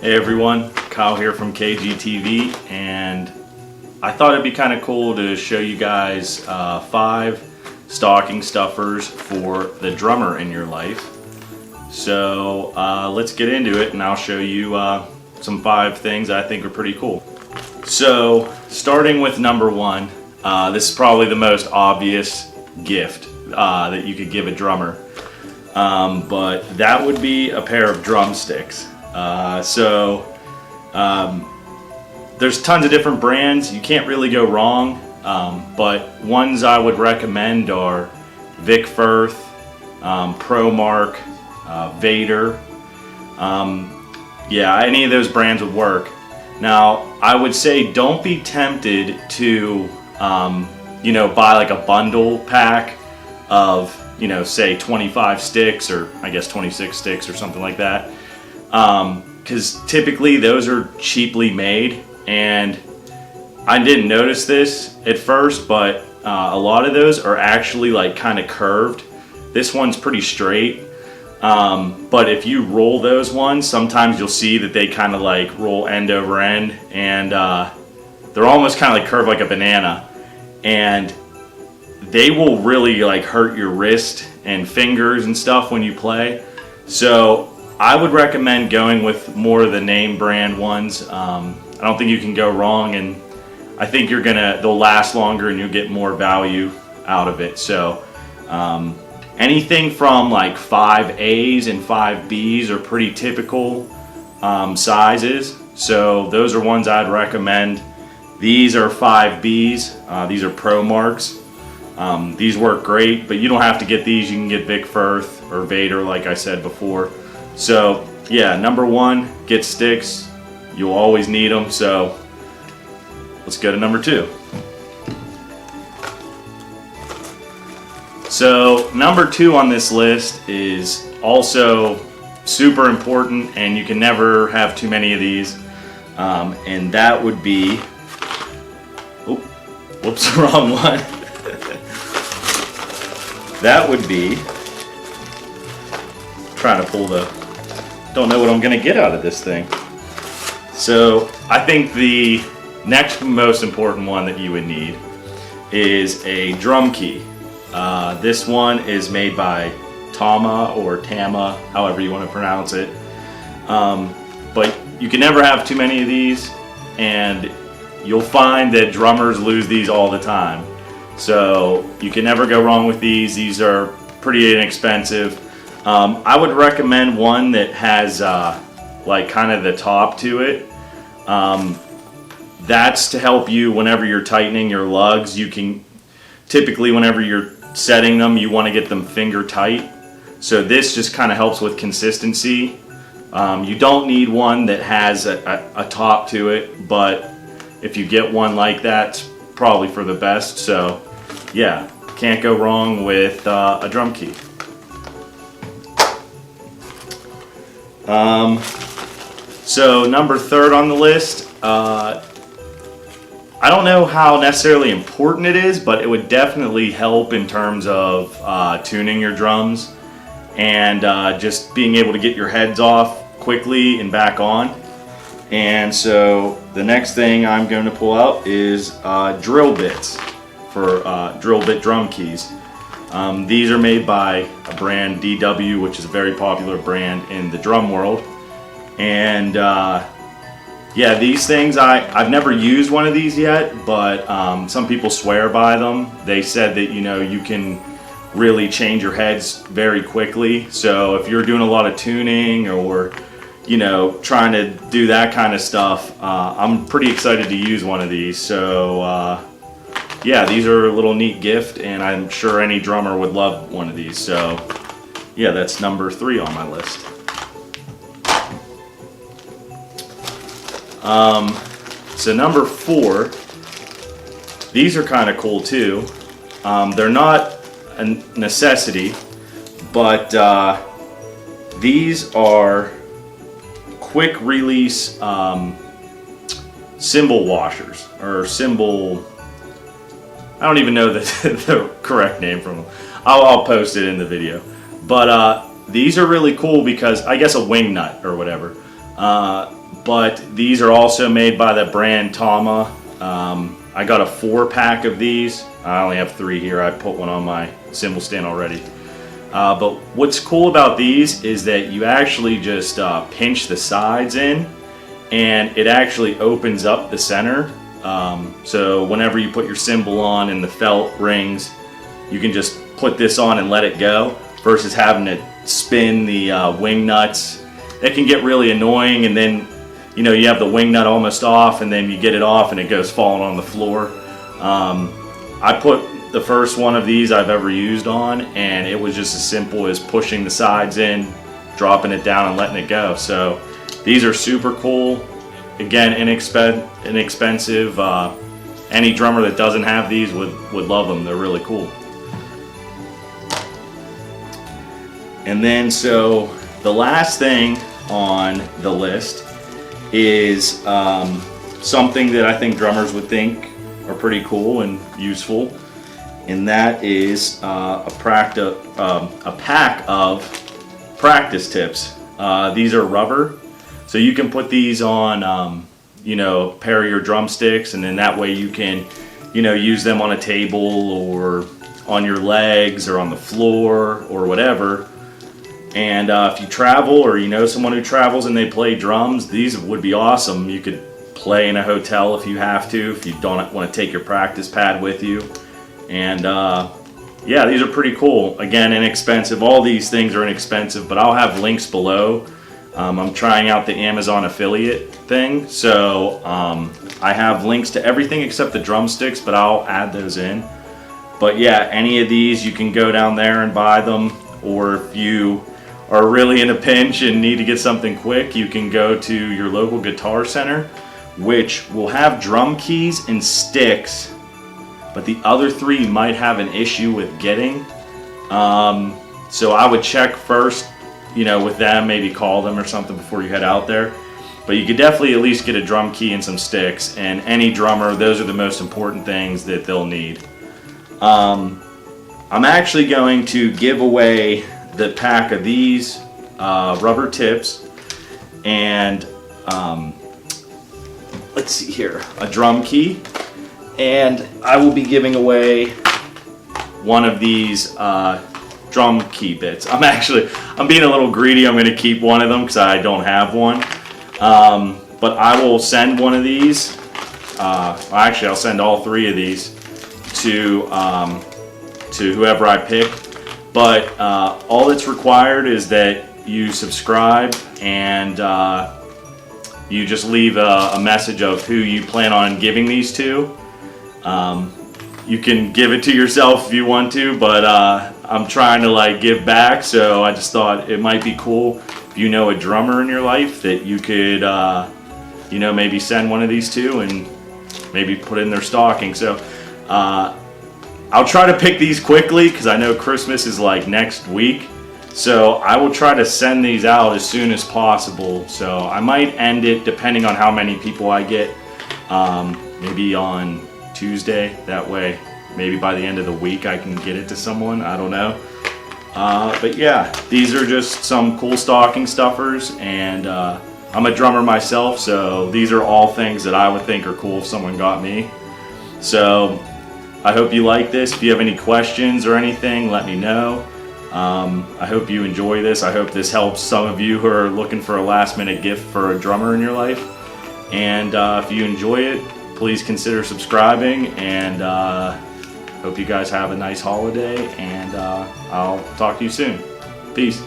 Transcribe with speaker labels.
Speaker 1: Hey everyone, Kyle here from KGTV, and I thought it'd be kind of cool to show you guys 5 stocking stuffers for the drummer in your life. So let's get into it, and I'll show you some 5 things I think are pretty cool. So starting with number 1, this is probably the most obvious gift that you could give a drummer, but that would be a pair of drumsticks. There's tons of different brands. You can't really go wrong, but ones I would recommend are Vic Firth, ProMark, Vader. Yeah, any of those brands would work. Now, I would say don't be tempted to, buy like a bundle pack of, say 25 sticks, or I guess 26 sticks or something like that. Because typically those are cheaply made, and I didn't notice this at first, but a lot of those are actually like kind of curved. This one's pretty straight, but if you roll those ones, sometimes you'll see that they kind of like roll end over end, and they're almost kind of like curved like a banana, and they will really like hurt your wrist and fingers and stuff when you play. So I would recommend going with more of the name brand ones. I don't think you can go wrong, and I think they'll last longer and you'll get more value out of it. So anything from like 5As and 5Bs are pretty typical sizes. So those are ones I'd recommend. These are 5Bs. These are ProMarks. These work great, but you don't have to get these. You can get Vic Firth or Vader, like I said before. So yeah, number 1, get sticks. You'll always need them. So let's go to number 2. So number 2 on this list is also super important, and you can never have too many of these. And that would be, whoops, wrong one. That would be, trying to pull don't know what I'm gonna get out of this thing. So I think the next most important one that you would need is a drum key. This one is made by Tama or Tama, however you want to pronounce it. But you can never have too many of these, and you'll find that drummers lose these all the time. So you can never go wrong with these. These are pretty inexpensive. I would recommend one that has like kind of the top to it. That's to help you whenever you're tightening your lugs. You can typically, whenever you're setting them, you want to get them finger tight. So this just kind of helps with consistency. You don't need one that has a top to it, but if you get one like that, it's probably for the best. So yeah, can't go wrong with a drum key. So number 3 on the list, I don't know how necessarily important it is, but it would definitely help in terms of tuning your drums and just being able to get your heads off quickly and back on. And so the next thing I'm going to pull out is drill bits for drill bit drum keys. These are made by a brand, DW, which is a very popular brand in the drum world. And yeah, these things, I've never used one of these yet, but some people swear by them. They said that you can really change your heads very quickly. So if you're doing a lot of tuning or trying to do that kind of stuff, I'm pretty excited to use one of these. So yeah, these are a little neat gift, and I'm sure any drummer would love one of these. So yeah, that's number 3 on my list. So number 4, these are kind of cool too. They're not a necessity, but these are quick release cymbal washers, or cymbal, I don't even know the correct name from them. I'll post it in the video. But these are really cool because, I guess, a wing nut or whatever. but these are also made by the brand Tama. I got a 4-pack of these. I only have 3 here. I put one on my cymbal stand already. But what's cool about these is that you actually just pinch the sides in, and it actually opens up the center. So whenever you put your cymbal on and the felt rings, you can just put this on and let it go, versus having to spin the wing nuts. It can get really annoying, and then you have the wing nut almost off, and then you get it off and it goes falling on the floor. I put the first one of these I've ever used on, and it was just as simple as pushing the sides in, dropping it down, and letting it go. So these are super cool. Again, inexpensive. Any drummer that doesn't have these would love them. They're really cool. And then, so the last thing on the list is something that I think drummers would think are pretty cool and useful, and that is a pack of practice tips. These are rubber, so you can put these on a pair of your drumsticks, and then that way you can use them on a table or on your legs or on the floor or whatever. And if you travel, or someone who travels and they play drums, these would be awesome. You could play in a hotel if you have to, if you don't want to take your practice pad with you. And yeah, these are pretty cool. Again, inexpensive. All these things are inexpensive, but I'll have links below. I'm trying out the Amazon affiliate thing, so I have links to everything except the drumsticks, but I'll add those in. But yeah, any of these you can go down there and buy them, or if you are really in a pinch and need to get something quick, you can go to your local guitar center, which will have drum keys and sticks, but the other 3 might have an issue with getting. So I would check first, with them, maybe call them or something before you head out there. But you could definitely at least get a drum key and some sticks, and any drummer, those are the most important things that they'll need. I'm actually going to give away the pack of these rubber tips, and let's see here, a drum key, and I will be giving away one of these drum key bits. I'm being a little greedy. I'm going to keep one of them because I don't have one, but I will send one of these. Actually, I'll send all 3 of these to whoever I pick. But all that's required is that you subscribe, and you just leave a message of who you plan on giving these to. You can give it to yourself if you want to, but I'm trying to give back, so I just thought it might be cool if you know a drummer in your life that you could maybe send one of these to and maybe put in their stocking. So I'll try to pick these quickly because I know Christmas is next week. So I will try to send these out as soon as possible. So I might end it, depending on how many people I get, maybe on Tuesday. That way, maybe by the end of the week I can get it to someone. I don't know. But yeah, these are just some cool stocking stuffers, and I'm a drummer myself, so these are all things that I would think are cool if someone got me. So I hope you like this. If you have any questions or anything, let me know. I hope you enjoy this. I hope this helps some of you who are looking for a last-minute gift for a drummer in your life. And if you enjoy it, please consider subscribing, and hope you guys have a nice holiday, and I'll talk to you soon. Peace.